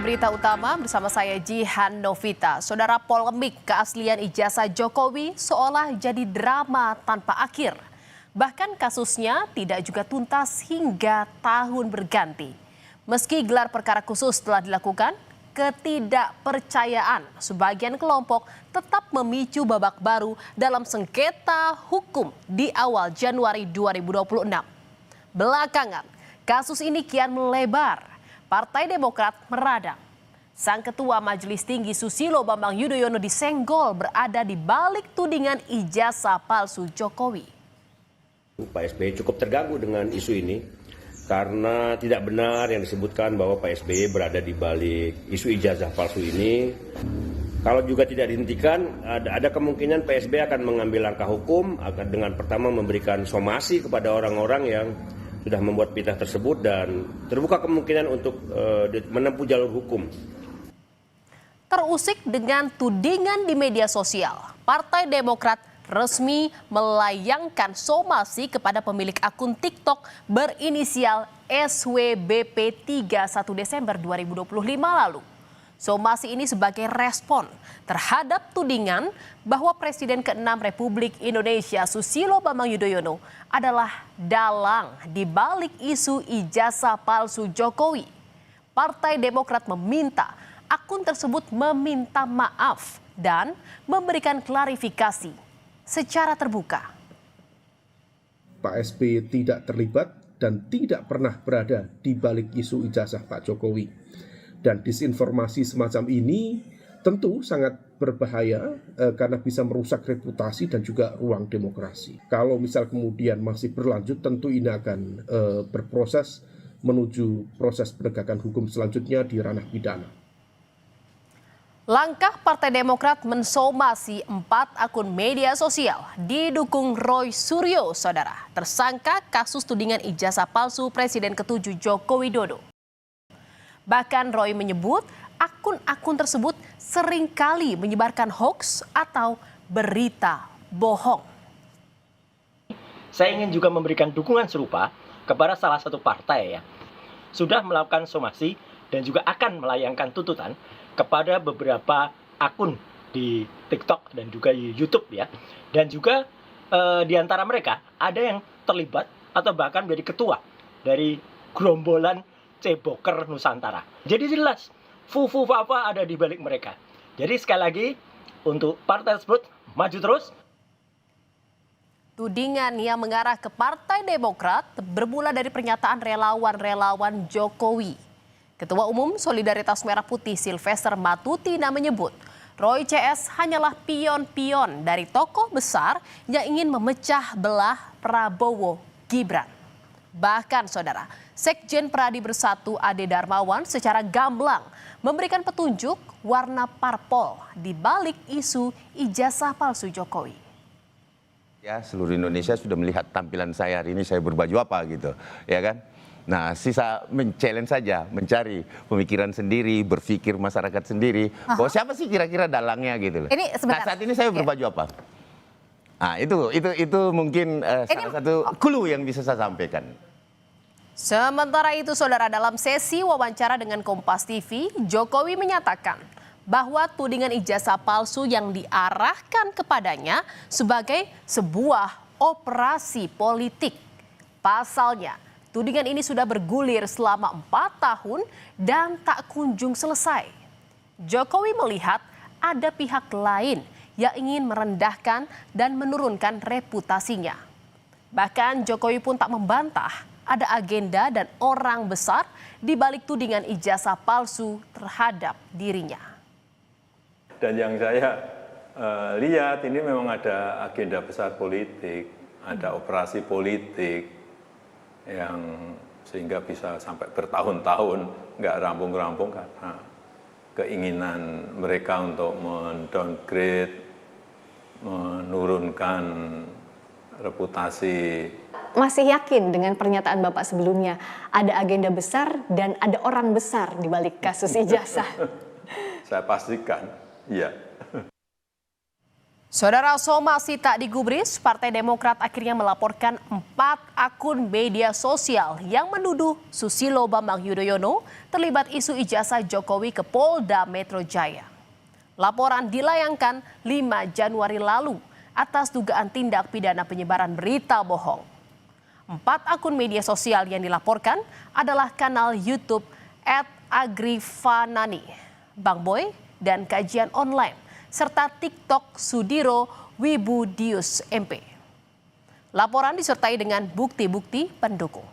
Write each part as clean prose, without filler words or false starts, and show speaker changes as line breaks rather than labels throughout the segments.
berita utama bersama saya Jihan Novita. Saudara, polemik keaslian ijazah Jokowi seolah jadi drama tanpa akhir. Bahkan kasusnya tidak juga tuntas hingga tahun berganti. Meski gelar perkara khusus telah dilakukan, ketidakpercayaan sebagian kelompok tetap memicu babak baru dalam sengketa hukum di awal Januari 2026. Belakangan, kasus ini kian melebar. Partai Demokrat meradang. Sang Ketua Majelis Tinggi Susilo Bambang Yudhoyono disenggol berada di balik tudingan ijazah palsu Jokowi.
Pak SBY cukup terganggu dengan isu ini karena tidak benar yang disebutkan bahwa Pak SBY berada di balik isu ijazah palsu ini. Kalau juga tidak dihentikan, ada kemungkinan Pak SBY akan mengambil langkah hukum akan dengan pertama memberikan somasi kepada orang-orang yang sudah membuat fitnah tersebut dan terbuka kemungkinan untuk menempuh jalur hukum.
Terusik dengan tudingan di media sosial, Partai Demokrat resmi melayangkan somasi kepada pemilik akun TikTok berinisial SWBP 31 Desember 2025 lalu. Somasi ini sebagai respon terhadap tudingan bahwa Presiden ke-6 Republik Indonesia Susilo Bambang Yudhoyono adalah dalang di balik isu ijazah palsu Jokowi. Partai Demokrat meminta akun tersebut meminta maaf dan memberikan klarifikasi secara terbuka.
Pak SBY tidak terlibat dan tidak pernah berada di balik isu ijazah Pak Jokowi. Dan disinformasi semacam ini tentu sangat berbahaya karena bisa merusak reputasi dan juga ruang demokrasi. Kalau misal kemudian masih berlanjut, tentu ini akan berproses menuju proses penegakan hukum selanjutnya di ranah pidana.
Langkah Partai Demokrat mensomasi 4 akun media sosial didukung Roy Suryo, saudara, tersangka kasus tudingan ijazah palsu Presiden ke-7 Joko Widodo. Bahkan Roy menyebut akun-akun tersebut seringkali menyebarkan hoaks atau berita bohong.
Saya ingin juga memberikan dukungan serupa kepada salah satu partai yang sudah melakukan somasi dan juga akan melayangkan tuntutan kepada beberapa akun di TikTok dan juga di YouTube ya. Dan juga di antara mereka ada yang terlibat atau bahkan menjadi ketua dari gerombolan Ceboker Nusantara. Jadi jelas Fufu Fafa ada di balik mereka. Jadi sekali lagi untuk partai tersebut maju terus.
Tudingan yang mengarah ke Partai Demokrat bermula dari pernyataan relawan-relawan Jokowi. Ketua Umum Solidaritas Merah Putih Sylvester Matutina menyebut Roy CS hanyalah pion-pion dari tokoh besar yang ingin memecah belah Prabowo Gibran. Bahkan saudara, Sekjen Pradi Bersatu Ade Darmawan secara gamblang memberikan petunjuk warna parpol di balik isu ijazah palsu Jokowi.
Ya, seluruh Indonesia sudah melihat tampilan saya hari ini, saya berbaju apa gitu, ya kan? Nah, sisa men-challenge saja, mencari pemikiran sendiri, berpikir masyarakat sendiri. Bahwa siapa sih kira-kira dalangnya gitu loh. Nah, saat ini saya berbaju apa? Nah, itu mungkin salah satu clue yang bisa saya sampaikan.
Sementara itu, saudara, dalam sesi wawancara dengan Kompas TV, Jokowi menyatakan bahwa tudingan ijazah palsu yang diarahkan kepadanya sebagai sebuah operasi politik. Pasalnya, tudingan ini sudah bergulir selama 4 tahun dan tak kunjung selesai. Jokowi melihat ada pihak lain yang ingin merendahkan dan menurunkan reputasinya. Bahkan Jokowi pun tak membantah ada agenda dan orang besar di balik tudingan ijazah palsu terhadap dirinya.
Dan yang saya lihat ini memang ada agenda besar politik, ada operasi politik yang sehingga bisa sampai bertahun-tahun nggak rampung-rampung karena keinginan mereka untuk mendowngrade, menurunkan reputasi.
Masih yakin dengan pernyataan Bapak sebelumnya ada agenda besar dan ada orang besar di balik kasus ijazah?
Saya pastikan, iya.
Saudara, somasi tak digubris, Partai Demokrat akhirnya melaporkan 4 akun media sosial yang menuduh Susilo Bambang Yudhoyono terlibat isu ijazah Jokowi ke Polda Metro Jaya. Laporan dilayangkan 5 Januari lalu atas dugaan tindak pidana penyebaran berita bohong. 4 akun media sosial yang dilaporkan adalah kanal YouTube @agrifanani, Bang Boy, dan Kajian Online, serta TikTok Sudiro Wibudius MP. Laporan disertai dengan bukti-bukti pendukung.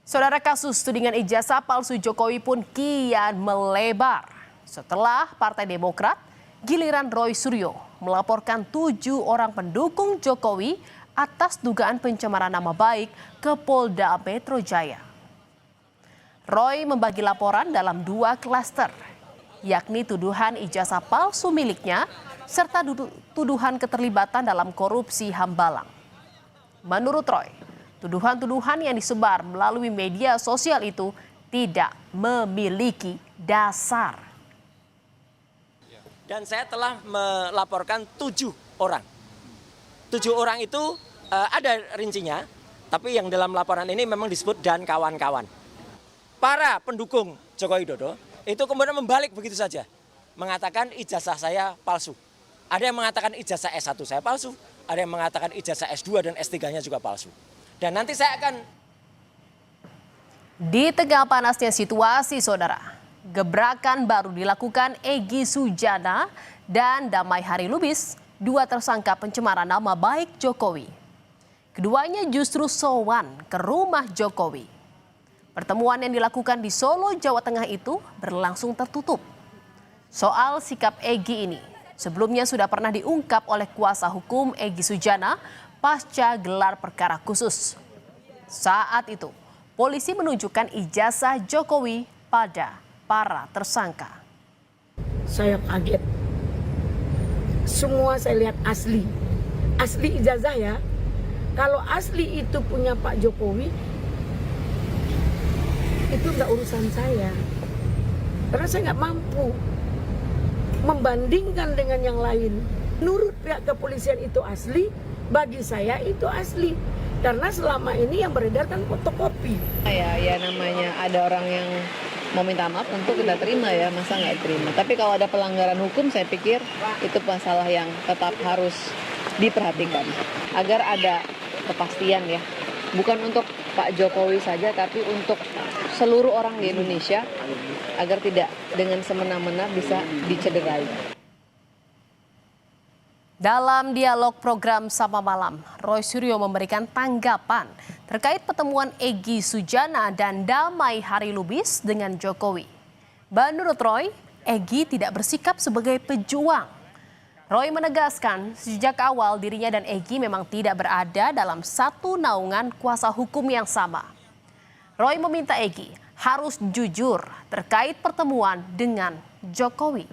Saudara, kasus tudingan ijazah palsu Jokowi pun kian melebar. Setelah Partai Demokrat, giliran Roy Suryo melaporkan 7 orang pendukung Jokowi atas dugaan pencemaran nama baik ke Polda Metro Jaya. Roy membagi laporan dalam 2 klaster, yakni tuduhan ijazah palsu miliknya serta tuduhan keterlibatan dalam korupsi Hambalang. Menurut Roy, tuduhan-tuduhan yang disebar melalui media sosial itu tidak memiliki dasar.
Dan saya telah melaporkan 7 orang. 7 orang itu ada rincinya, tapi yang dalam laporan ini memang disebut dan kawan-kawan. Para pendukung Joko Widodo itu kemudian membalik begitu saja, mengatakan ijazah saya palsu. Ada yang mengatakan ijazah S1 saya palsu, ada yang mengatakan ijazah S2 dan S3-nya juga palsu. Dan nanti saya akan...
Di tengah panasnya situasi, saudara, gebrakan baru dilakukan Egy Sujana dan Damai Hari Lubis, 2 tersangka pencemaran nama baik Jokowi. Keduanya justru sowan ke rumah Jokowi. Pertemuan yang dilakukan di Solo, Jawa Tengah itu berlangsung tertutup. Soal sikap Egy ini sebelumnya sudah pernah diungkap oleh kuasa hukum Egy Sujana pasca gelar perkara khusus. Saat itu, polisi menunjukkan ijazah Jokowi pada para tersangka.
Saya kaget. Semua saya lihat asli. Asli ijazah ya. Kalau asli itu punya Pak Jokowi, itu enggak urusan saya. Karena saya nggak mampu membandingkan dengan yang lain. Menurut pihak kepolisian itu asli, bagi saya itu asli. Karena selama ini yang beredar kan fotokopi.
Ya namanya ada orang yang mau minta maaf tentu kita terima ya, masa nggak terima. Tapi kalau ada pelanggaran hukum saya pikir itu masalah yang tetap harus diperhatikan. Agar ada kepastian ya, bukan untuk Pak Jokowi saja tapi untuk seluruh orang di Indonesia agar tidak dengan semena-mena bisa dicederai.
Dalam dialog program Sapa Malam, Roy Suryo memberikan tanggapan terkait pertemuan Egy Sujana dan Damai Hari Lubis dengan Jokowi. Menurut Roy, Egy tidak bersikap sebagai pejuang. Roy menegaskan sejak awal dirinya dan Egy memang tidak berada dalam satu naungan kuasa hukum yang sama. Roy meminta Egy harus jujur terkait pertemuan dengan Jokowi.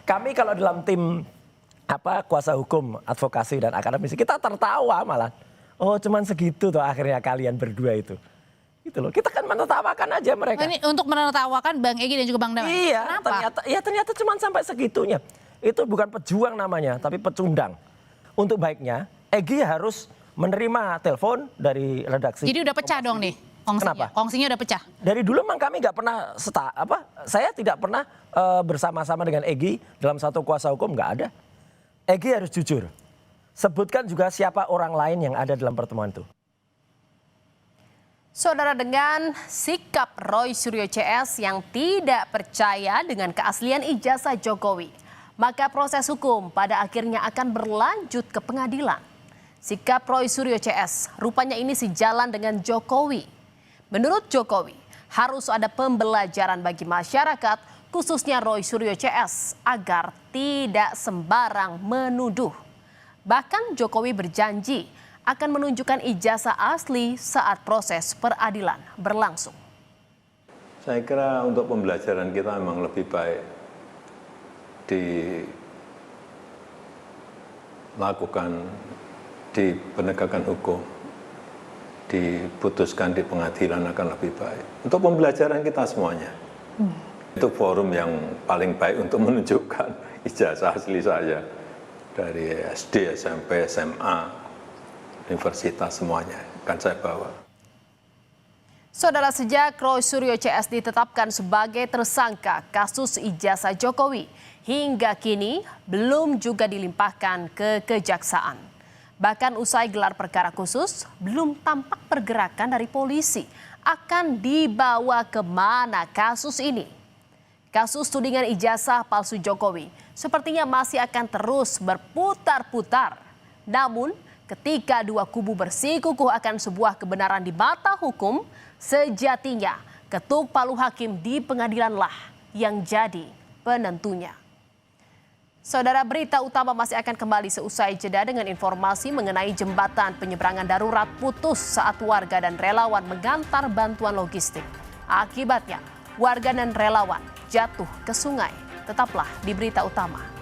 Kami kalau dalam tim kuasa hukum, advokasi dan akademisi kita tertawa malah. Oh, cuman segitu tuh akhirnya kalian berdua itu. Gitu loh. Kita kan menertawakan aja mereka.
Ini untuk menertawakan Bang Egy dan juga Bang Damai.
Iya,
kenapa?
ternyata cuman sampai segitunya. Itu bukan pejuang namanya, tapi pecundang. Untuk baiknya, Egy harus menerima telepon dari redaksi.
Jadi udah pecah dong nih kongsinya.
Kenapa?
Kongsinya udah pecah.
Dari dulu memang kami nggak pernah saya tidak pernah bersama-sama dengan Egy dalam satu kuasa hukum, nggak ada. Egy harus jujur. Sebutkan juga siapa orang lain yang ada dalam pertemuan itu.
Saudara, dengan sikap Roy Suryo CS yang tidak percaya dengan keaslian ijazah Jokowi, maka proses hukum pada akhirnya akan berlanjut ke pengadilan. Sikap Roy Suryo CS rupanya ini sejalan dengan Jokowi. Menurut Jokowi, harus ada pembelajaran bagi masyarakat, khususnya Roy Suryo CS, agar tidak sembarang menuduh. Bahkan Jokowi berjanji akan menunjukkan ijazah asli saat proses peradilan berlangsung.
Saya kira untuk pembelajaran kita memang lebih baik dilakukan di penegakan hukum, diputuskan di pengadilan akan lebih baik. Untuk pembelajaran kita semuanya. Itu forum yang paling baik untuk menunjukkan ijazah asli saya. Dari SD, SMP, SMA, universitas semuanya akan saya bawa.
Saudara, sejak Roy Suryo CS ditetapkan sebagai tersangka kasus ijazah Jokowi, hingga kini belum juga dilimpahkan ke kejaksaan. Bahkan usai gelar perkara khusus, belum tampak pergerakan dari polisi akan dibawa kemana kasus ini. Kasus tudingan ijazah palsu Jokowi sepertinya masih akan terus berputar-putar. Namun, ketika dua kubu bersikukuh akan sebuah kebenaran di mata hukum, sejatinya ketuk palu hakim di pengadilanlah yang jadi penentunya. Saudara, berita utama masih akan kembali seusai jeda dengan informasi mengenai jembatan penyeberangan darurat putus saat warga dan relawan mengantar bantuan logistik. Akibatnya, warga dan relawan jatuh ke sungai. Tetaplah di berita utama.